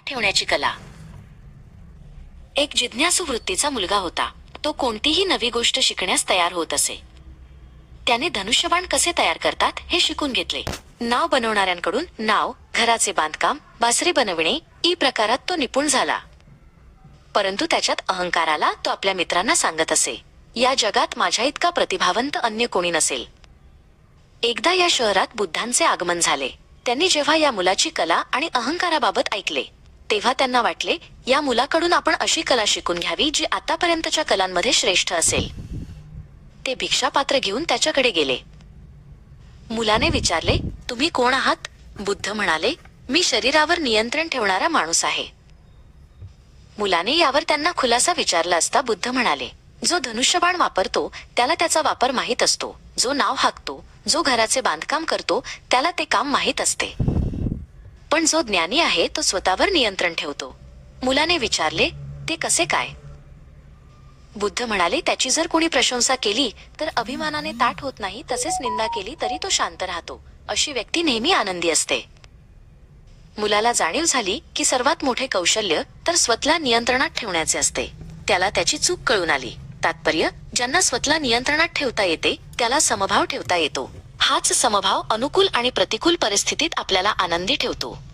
ठेवण्याची कला. एक जिज्ञासू वृत्तीचा मुलगा होता. तो कोणतीही नवी गोष्ट शिकण्यास तयार होत असे. त्याने धनुष्यबाण कसे तयार करतात हे शिकून घेतले. नाव बनवणाऱ्यांकडून नाव, घराचे बांधकाम, बासरी बनविणे ई प्रकारात तो निपुण झाला. परंतु त्याच्यात अहंकार आला. तो आपल्या मित्रांना सांगत असे, या जगात माझ्या इतका प्रतिभावंत अन्य कोणी नसेल. एकदा या शहरात बुद्धांचे आगमन झाले. त्यांनी जेव्हा या मुलाची कला आणि अहंकाराबाबत ऐकले तेव्हा त्यांना वाटले, या मुलाकडून आपण अशी कला शिकून घ्यावी जी आतापर्यंतच्या कलांमध्ये श्रेष्ठ असेल. ते भिक्षापात्र घेऊन त्याच्याकडे गेले. मुलाने विचारले, तुम्ही कोण आहात? बुद्ध म्हणाले, मी शरीरावर नियंत्रण ठेवणारा माणूस आहे. मुलाने यावर त्यांना खुलासा विचारला असता बुद्ध म्हणाले, जो धनुष्यबाण वापरतो त्याला त्याचा वापर माहीत असतो. जो नाव हाकतो, जो घराचे बांधकाम करतो त्याला ते काम माहीत असते. पण जो ज्ञानी आहे तो स्वतःवर नियंत्रण ठेवतो. मुलाने विचारले, ते कसे काय? बुद्ध म्हणाले, त्याची जर कोणी प्रशंसा केली तर अभिमानाने ताठ होत नाही, तसेच निंदा केली तरी तो शांत राहतो. अशी व्यक्ती नेहमी आनंदी असते. मुलाला जाणीव झाली की सर्वात मोठे कौशल्य तर स्वतःला नियंत्रणात ठेवण्याचे असते. त्याला त्याची चूक कळून आली. तात्पर्य, ज्यांना स्वतःला नियंत्रणात ठेवता येते त्याला समभाव ठेवता येतो. हाच समभाव अनुकूल आणि प्रतिकूल परिस्थितीत आपल्याला आनंदी ठेवतो.